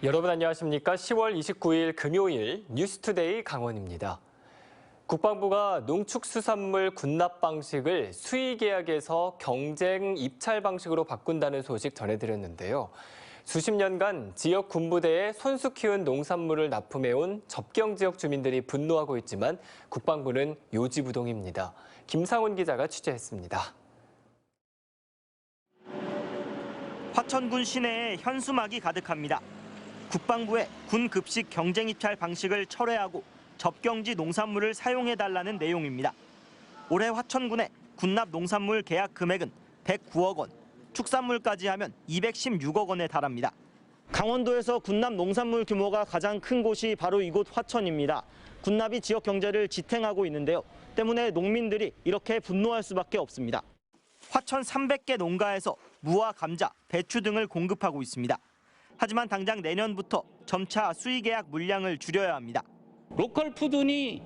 여러분 안녕하십니까? 10월 29일 금요일 뉴스투데이 강원입니다. 국방부가 농축수산물 군납 방식을 수의계약에서 경쟁 입찰 방식으로 바꾼다는 소식 전해드렸는데요. 수십 년간 지역 군부대에 손수 키운 농산물을 납품해온 접경 지역 주민들이 분노하고 있지만 국방부는 요지부동입니다. 김상훈 기자가 취재했습니다. 화천군 시내에 현수막이 가득합니다. 국방부의 군 급식 경쟁 입찰 방식을 철회하고 접경지 농산물을 사용해달라는 내용입니다. 올해 화천군의 군납 농산물 계약 금액은 109억 원, 축산물까지 하면 216억 원에 달합니다. 강원도에서 군납 농산물 규모가 가장 큰 곳이 바로 이곳 화천입니다. 군납이 지역 경제를 지탱하고 있는데요. 때문에 농민들이 이렇게 분노할 수밖에 없습니다. 화천 300개 농가에서 무와 감자, 배추 등을 공급하고 있습니다. 하지만 당장 내년부터 점차 수의계약 물량을 줄여야 합니다. 로컬 푸드니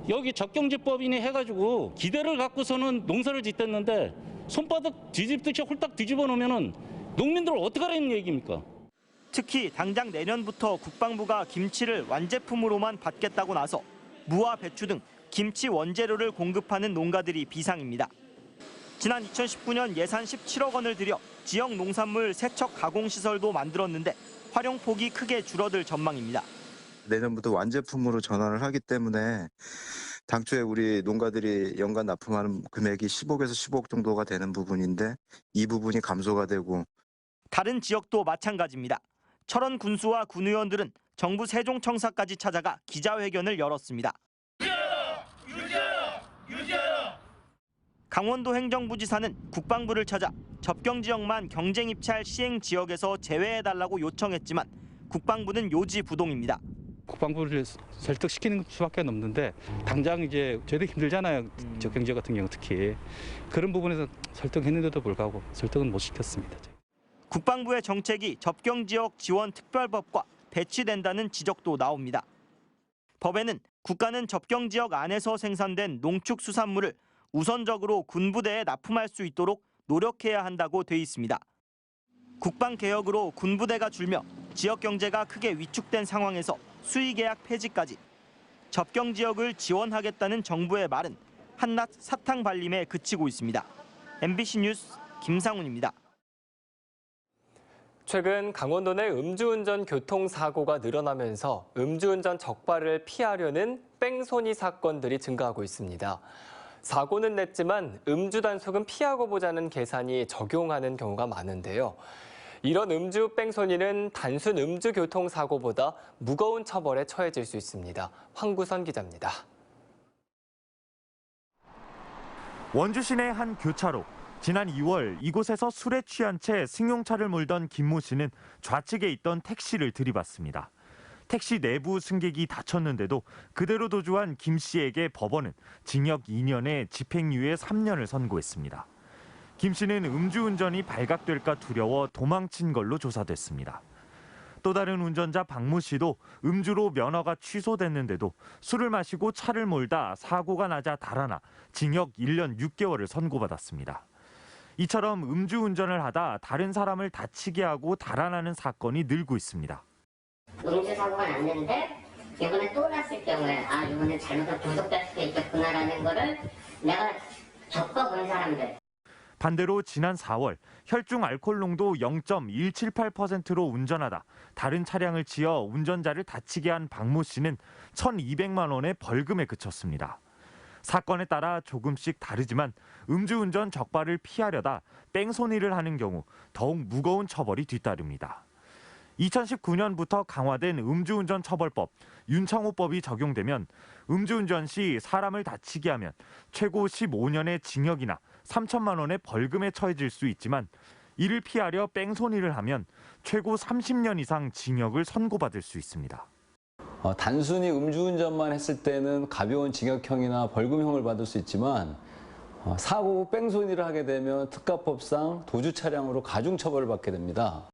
여기 적경지법이니 해가지고 기대를 갖고서는 농사를 짓댔는데 손바닥 뒤집듯이 홀딱 뒤집어 놓으면은 농민들을 어떻게 하라는 얘기입니까? 특히 당장 내년부터 국방부가 김치를 완제품으로만 받겠다고 나서 무와 배추 등 김치 원재료를 공급하는 농가들이 비상입니다. 지난 2019년 예산 17억 원을 들여 지역 농산물 세척 가공시설도 만들었는데 활용폭이 크게 줄어들 전망입니다. 내년부터 완제품으로 전환을 하기 때문에 당초에 우리 농가들이 연간 납품하는 금액이 10억에서 15억 정도가 되는 부분인데 이 부분이 감소가 되고. 다른 지역도 마찬가지입니다. 철원 군수와 군의원들은 정부 세종청사까지 찾아가 기자회견을 열었습니다. 강원도 행정부지사는 국방부를 찾아 접경 지역만 경쟁 입찰 시행 지역에서 제외해달라고 요청했지만 국방부는 요지부동입니다. 국방부를 설득시키는 수밖에 없는데 당장 이제 저희도 힘들잖아요. 접경 지역 같은 경우 특히 그런 부분에서 설득했는데도 불구하고 설득은 못 시켰습니다. 국방부의 정책이 접경 지역 지원 특별법과 배치된다는 지적도 나옵니다. 법에는 국가는 접경 지역 안에서 생산된 농축수산물을 우선적으로 군부대에 납품할 수 있도록 노력해야 한다고 돼 있습니다. 국방개혁으로 군부대가 줄며 지역 경제가 크게 위축된 상황에서 수의계약 폐지까지 접경 지역을 지원하겠다는 정부의 말은 한낱 사탕 발림에 그치고 있습니다. MBC 뉴스 김상훈입니다. 최근 강원도 내 음주운전 교통사고가 늘어나면서 음주운전 적발을 피하려는 뺑소니 사건들이 증가하고 있습니다. 사고는 냈지만 음주 단속은 피하고 보자는 계산이 적용하는 경우가 많은데요. 이런 음주 뺑소니는 단순 음주 교통사고보다 무거운 처벌에 처해질 수 있습니다. 황구선 기자입니다. 원주 시내 한 교차로. 지난 2월 이곳에서 술에 취한 채 승용차를 몰던 김모 씨는 좌측에 있던 택시를 들이받습니다. 택시 내부 승객이 다쳤는데도 그대로 도주한 김 씨에게 법원은 징역 2년에 집행유예 3년을 선고했습니다. 김 씨는 음주운전이 발각될까 두려워 도망친 걸로 조사됐습니다. 또 다른 운전자 박모 씨도 음주로 면허가 취소됐는데도 술을 마시고 차를 몰다 사고가 나자 달아나 징역 1년 6개월을 선고받았습니다. 이처럼 음주운전을 하다 다른 사람을 다치게 하고 달아나는 사건이 늘고 있습니다. 음주 사고가 났는데 이번에 또 났을 경우에 이번에 잘못하면 구속될 수도 있겠구나라는 거를 내가 겪어본 사람들. 반대로 지난 4월 혈중 알코올 농도 0.178%로 운전하다 다른 차량을 치어 운전자를 다치게 한 박모 씨는 1,200만 원의 벌금에 그쳤습니다. 사건에 따라 조금씩 다르지만 음주운전 적발을 피하려다 뺑소니를 하는 경우 더욱 무거운 처벌이 뒤따릅니다. 2019년부터 강화된 음주운전 처벌법, 윤창호법이 적용되면 음주운전 시 사람을 다치게 하면 최고 15년의 징역이나 3천만 원의 벌금에 처해질 수 있지만 이를 피하려 뺑소니를 하면 최고 30년 이상 징역을 선고받을 수 있습니다. 단순히 음주운전만 했을 때는 가벼운 징역형이나 벌금형을 받을 수 있지만 사고 후 뺑소니를 하게 되면 특가법상 도주 차량으로 가중처벌을 받게 됩니다.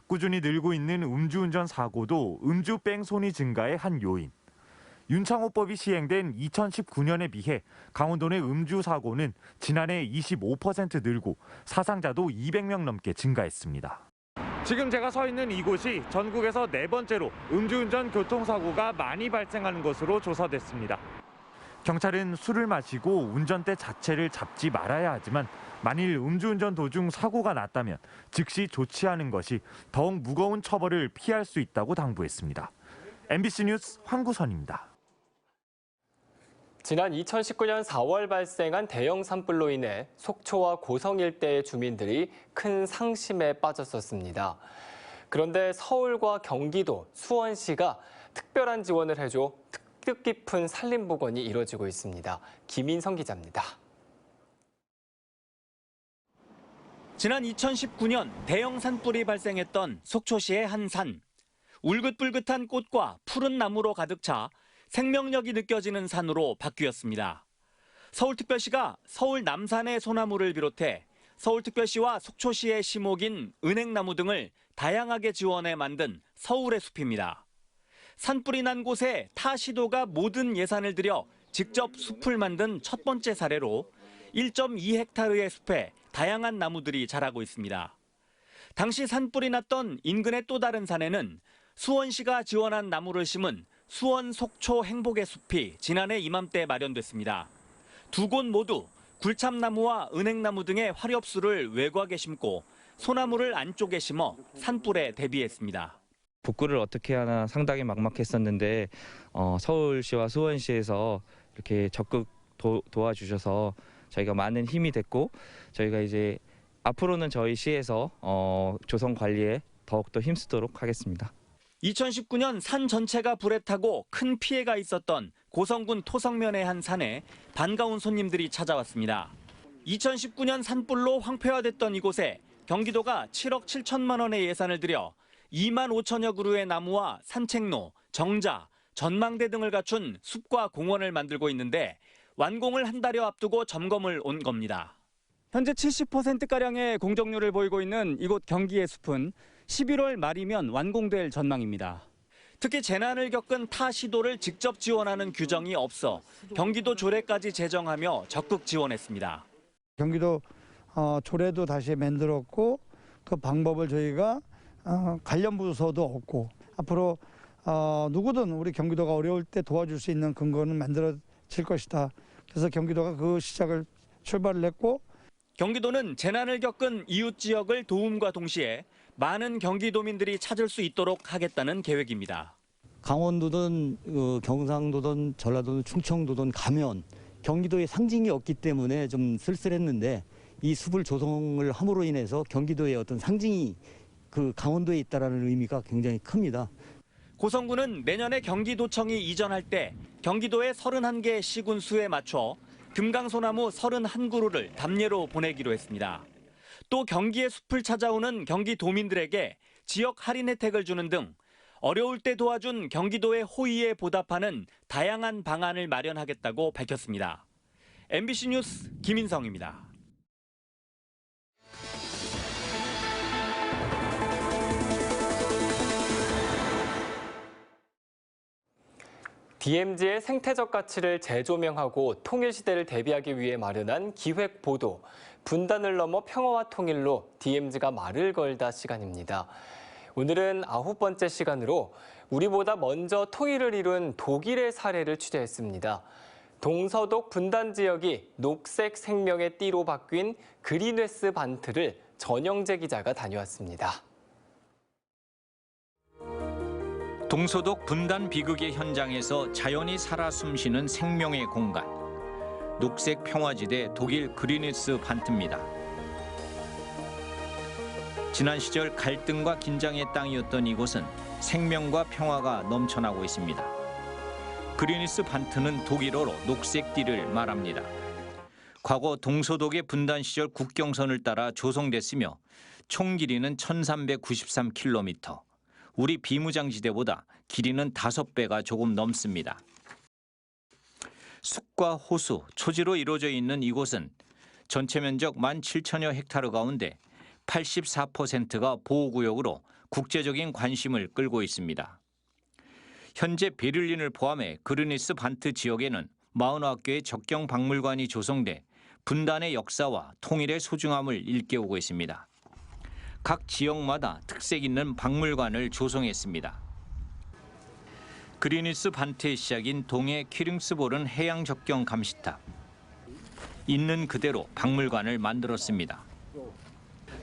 꾸준히 늘고 있는 음주운전 사고도 음주 뺑소니 증가의 한 요인. 윤창호법이 시행된 2019년에 비해 강원도 내 음주 사고는 지난해 25% 늘고 사상자도 200명 넘게 증가했습니다. 지금 제가 서 있는 이곳이 전국에서 4번째로 음주운전 교통사고가 많이 발생하는 것으로 조사됐습니다. 경찰은 술을 마시고 운전대 자체를 잡지 말아야 하지만 만일 음주운전 도중 사고가 났다면 즉시 조치하는 것이 더욱 무거운 처벌을 피할 수 있다고 당부했습니다. MBC 뉴스 황구선입니다. 지난 2019년 4월 발생한 대형 산불로 인해 속초와 고성 일대의 주민들이 큰 상심에 빠졌었습니다. 그런데 서울과 경기도, 수원시가 특별한 지원을 해줘 뜻깊은 산림복원이 이뤄지고 있습니다. 김인성 기자입니다. 지난 2019년 대형 산불이 발생했던 속초시의 한 산. 울긋불긋한 꽃과 푸른 나무로 가득 차 생명력이 느껴지는 산으로 바뀌었습니다. 서울특별시가 서울 남산의 소나무를 비롯해 서울특별시와 속초시의 시목인 은행나무 등을 다양하게 지원해 만든 서울의 숲입니다. 산불이 난 곳에 타 시도가 모든 예산을 들여 직접 숲을 만든 첫 번째 사례로 1.2헥타르의 숲에 다양한 나무들이 자라고 있습니다. 당시 산불이 났던 인근의 또 다른 산에는 수원시가 지원한 나무를 심은 수원 속초 행복의 숲이 지난해 이맘때 마련됐습니다. 두 곳 모두 굴참나무와 은행나무 등의 화렵수를 외곽에 심고 소나무를 안쪽에 심어 산불에 대비했습니다. 복구를 어떻게 하나 상당히 막막했었는데 서울시와 수원시에서 이렇게 적극 도와주셔서 저희가 많은 힘이 됐고 저희가 이제 앞으로는 저희 시에서 조성 관리에 더욱더 힘쓰도록 하겠습니다. 2019년 산 전체가 불에 타고 큰 피해가 있었던 고성군 토성면의 한 산에 반가운 손님들이 찾아왔습니다. 2019년 산불로 황폐화됐던 이곳에 경기도가 7억 7천만 원의 예산을 들여 2만 5천여 그루의 나무와 산책로, 정자, 전망대 등을 갖춘 숲과 공원을 만들고 있는데 완공을 한 달여 앞두고 점검을 온 겁니다. 현재 70%가량의 공정률을 보이고 있는 이곳 경기의 숲은 11월 말이면 완공될 전망입니다. 특히 재난을 겪은 타 시도를 직접 지원하는 규정이 없어 경기도 조례까지 제정하며 적극 지원했습니다. 경기도 조례도 다시 만들었고 그 방법을 저희가 관련 부서도 없고 앞으로 누구든 우리 경기도가 어려울 때 도와줄 수 있는 근거는 만들어질 것이다. 그래서 경기도가 그 시작을 출발을 했고 경기도는 재난을 겪은 이웃 지역을 도움과 동시에 많은 경기도민들이 찾을 수 있도록 하겠다는 계획입니다. 강원도든 경상도든 전라도든 충청도든 가면 경기도의 상징이 없기 때문에 좀 쓸쓸했는데 이 숲을 조성을 함으로 인해서 경기도의 어떤 상징이 그 강원도에 있다라는 의미가 굉장히 큽니다. 고성군은 내년에 경기도청이 이전할 때 경기도의 31개 시군수에 맞춰 금강소나무 31그루를 담례로 보내기로 했습니다. 또 경기의 숲을 찾아오는 경기도민들에게 지역 할인 혜택을 주는 등 어려울 때 도와준 경기도의 호의에 보답하는 다양한 방안을 마련하겠다고 밝혔습니다. MBC 뉴스 김인성입니다. DMZ의 생태적 가치를 재조명하고 통일시대를 대비하기 위해 마련한 기획보도, 분단을 넘어 평화와 통일로 DMZ가 말을 걸다 시간입니다. 오늘은 9번째 시간으로 우리보다 먼저 통일을 이룬 독일의 사례를 취재했습니다. 동서독 분단 지역이 녹색 생명의 띠로 바뀐 그린웨스 반트를 전영재 기자가 다녀왔습니다. 동서독 분단 비극의 현장에서 자연이 살아 숨쉬는 생명의 공간. 녹색 평화지대 독일 그린웨스 반트입니다. 지난 시절 갈등과 긴장의 땅이었던 이곳은 생명과 평화가 넘쳐나고 있습니다. 그린웨스 반트는 독일어로 녹색띠를 말합니다. 과거 동서독의 분단 시절 국경선을 따라 조성됐으며 총 길이는 1393km. 우리 비무장지대보다 길이는 5배가 조금 넘습니다. 숲과 호수, 초지로 이루어져 있는 이곳은 전체 면적 17,000여 헥타르 가운데 84%가 보호구역으로 국제적인 관심을 끌고 있습니다. 현재 베를린을 포함해 그린웨스 반트 지역에는 40개의 적경 박물관이 조성돼 분단의 역사와 통일의 소중함을 일깨우고 있습니다. 각 지역마다 특색 있는 박물관을 조성했습니다. 그리니스 반트의 시작인 동해 퀴링스볼은 해양 적경 감시탑. 있는 그대로 박물관을 만들었습니다.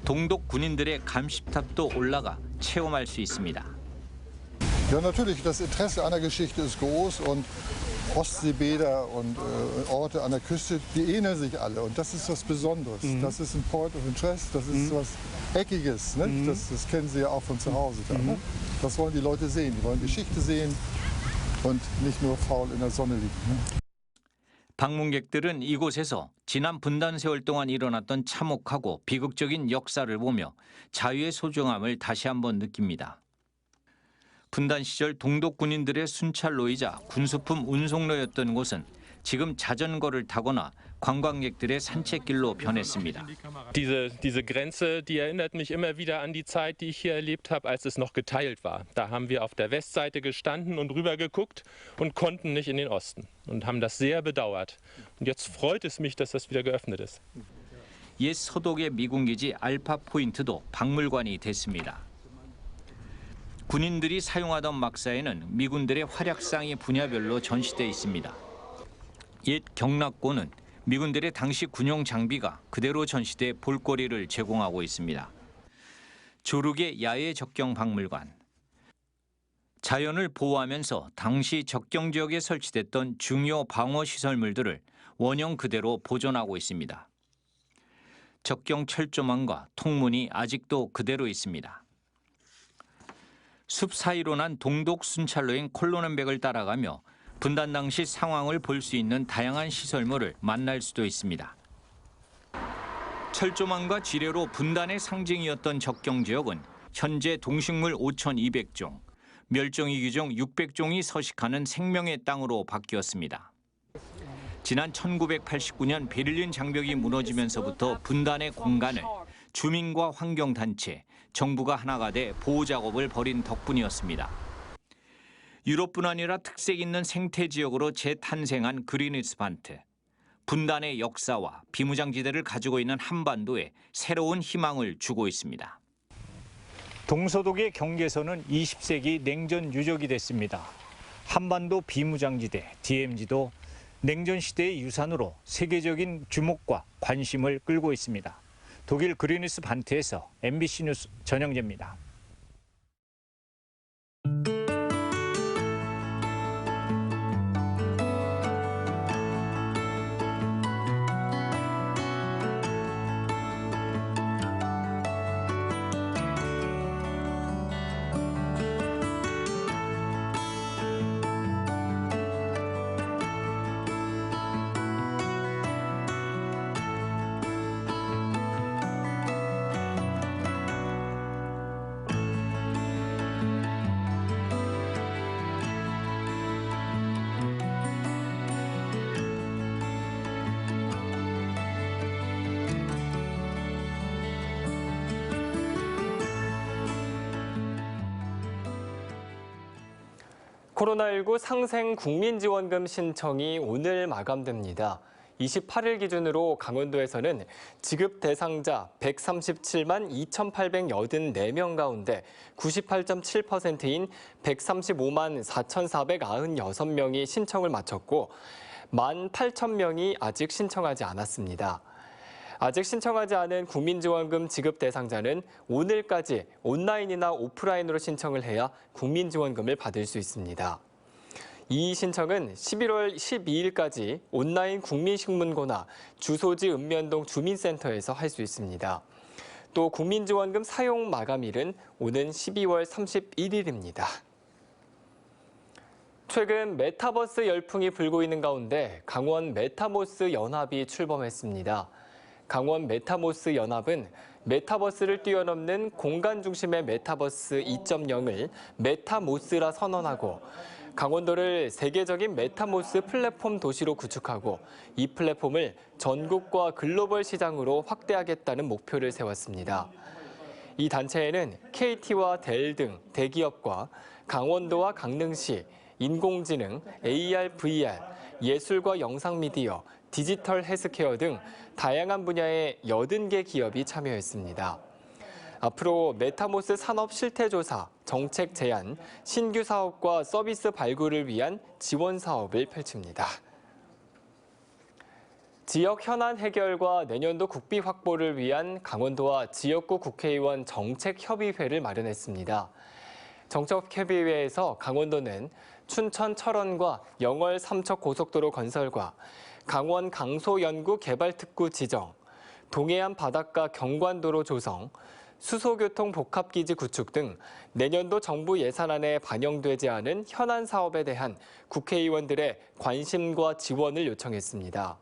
동독 군인들의 감시탑도 올라가 체험할 수 있습니다. Ja, natürlich, das Interesse an der Geschichte ist groß und Ostseebäder und Orte an der Küste, die ähneln sich alle und das ist was Besonderes. Das ist ein Point of Interest, das ist was Eckiges, ne? Das kennen Sie ja auch von zu Hause. Da, ne? Das wollen die Leute sehen, die wollen Geschichte sehen und nicht nur faul in der Sonne liegen. Ne? 방문객들은 이곳에서 지난 분단 세월 동안 일어났던 참혹하고 비극적인 역사를 보며 자유의 소중함을 다시 한번 느낍니다. 분단 시절 동독 군인들의 순찰로이자 군수품 운송로였던 곳은 지금 자전거를 타거나 관광객들의 산책길로 변했습니다. Diese Grenze, die erinnert mich immer wieder an die Zeit, die ich hier erlebt habe, als es noch geteilt war. Da haben wir auf der Westseite gestanden und rübergeguckt und konnten nicht in den Osten und haben das sehr bedauert. Und jetzt freut es mich, dass das wieder geöffnet ist. 옛 서독의 미군기지 알파 포인트도 박물관이 됐습니다. 군인들이 사용하던 막사에는 미군들의 활약상이 분야별로 전시돼 있습니다. 옛 경락고는 미군들의 당시 군용 장비가 그대로 전시돼 볼거리를 제공하고 있습니다. 조르게 야외 적경 박물관. 자연을 보호하면서 당시 적경 지역에 설치됐던 중요 방어 시설물들을 원형 그대로 보존하고 있습니다. 적경 철조망과 통문이 아직도 그대로 있습니다. 숲 사이로 난 동독 순찰로인 콜로넨백을 따라가며 분단 당시 상황을 볼 수 있는 다양한 시설물을 만날 수도 있습니다. 철조망과 지뢰로 분단의 상징이었던 적경 지역은 현재 동식물 5,200종, 멸종위기 종 600종이 서식하는 생명의 땅으로 바뀌었습니다. 지난 1989년 베를린 장벽이 무너지면서부터 분단의 공간을 주민과 환경단체, 정부가 하나가 돼 보호 작업을 벌인 덕분이었습니다. 유럽뿐 아니라 특색 있는 생태 지역으로 재탄생한 그리니스 반트. 분단의 역사와 비무장지대를 가지고 있는 한반도에 새로운 희망을 주고 있습니다. 동서독의 경계선은 20세기 냉전 유적이 됐습니다. 한반도 비무장지대 DMZ도 냉전 시대의 유산으로 세계적인 주목과 관심을 끌고 있습니다. 독일 그리니스 반트에서 MBC 뉴스 전영재입니다. 코로나19 상생 국민지원금 신청이 오늘 마감됩니다. 28일 기준으로 강원도에서는 지급 대상자 137만 2,884명 가운데 98.7%인 135만 4,496명이 신청을 마쳤고 18,000명이 아직 신청하지 않았습니다. 아직 신청하지 않은 국민지원금 지급 대상자는 오늘까지 온라인이나 오프라인으로 신청을 해야 국민지원금을 받을 수 있습니다. 이 신청은 11월 12일까지 온라인 국민신문고나 주소지 읍면동 주민센터에서 할 수 있습니다. 또 국민지원금 사용 마감일은 오는 12월 31일입니다. 최근 메타버스 열풍이 불고 있는 가운데 강원 메타모스 연합이 출범했습니다. 강원 메타모스 연합은 메타버스를 뛰어넘는 공간 중심의 메타버스 2.0을 메타모스라 선언하고 강원도를 세계적인 메타모스 플랫폼 도시로 구축하고 이 플랫폼을 전국과 글로벌 시장으로 확대하겠다는 목표를 세웠습니다. 이 단체에는 KT와 델 등 대기업과 강원도와 강릉시, 인공지능, AR, VR, 예술과 영상미디어, 디지털 헬스케어 등 다양한 분야의 80개 기업이 참여했습니다. 앞으로 메타모스 산업 실태조사, 정책 제안, 신규 사업과 서비스 발굴을 위한 지원 사업을 펼칩니다. 지역 현안 해결과 내년도 국비 확보를 위한 강원도와 지역구 국회의원 정책협의회를 마련했습니다. 정책협의회에서 강원도는 춘천 철원과 영월 삼척 고속도로 건설과 강원 강소 연구 개발특구 지정, 동해안 바닷가 경관도로 조성, 수소교통 복합기지 구축 등 내년도 정부 예산안에 반영되지 않은 현안 사업에 대한 국회의원들의 관심과 지원을 요청했습니다.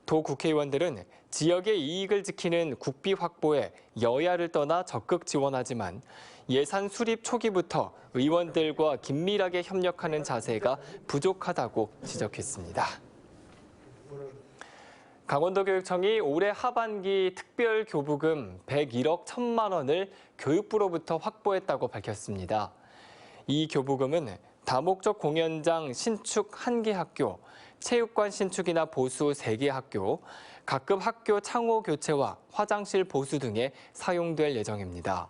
도 국회의원들은 지역의 이익을 지키는 국비 확보에 여야를 떠나 적극 지원하지만 예산 수립 초기부터 의원들과 긴밀하게 협력하는 자세가 부족하다고 지적했습니다. 강원도교육청이 올해 하반기 특별교부금 101억 1천만 원을 교육부로부터 확보했다고 밝혔습니다. 이 교부금은 다목적 공연장 신축 1개 학교, 체육관 신축이나 보수 3개 학교, 각급 학교 창호 교체와 화장실 보수 등에 사용될 예정입니다.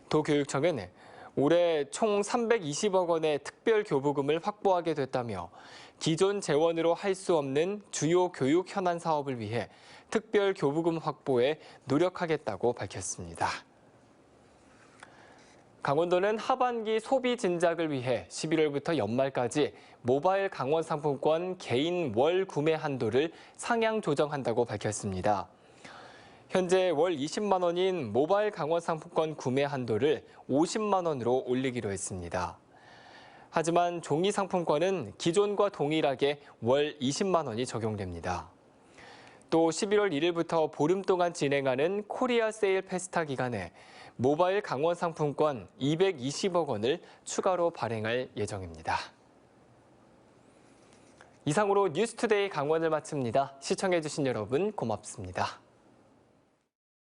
도교육청은 올해 총 320억 원의 특별교부금을 확보하게 됐다며 기존 재원으로 할 수 없는 주요 교육 현안 사업을 위해 특별교부금 확보에 노력하겠다고 밝혔습니다. 강원도는 하반기 소비 진작을 위해 11월부터 연말까지 모바일 강원 상품권 개인 월 구매 한도를 상향 조정한다고 밝혔습니다. 현재 월 20만 원인 모바일 강원 상품권 구매 한도를 50만 원으로 올리기로 했습니다. 하지만 종이 상품권은 기존과 동일하게 월 20만 원이 적용됩니다. 또 11월 1일부터 보름 동안 진행하는 코리아 세일 페스타 기간에 모바일 강원 상품권 220억 원을 추가로 발행할 예정입니다. 이상으로 뉴스투데이 강원을 마칩니다. 시청해주신 여러분 고맙습니다.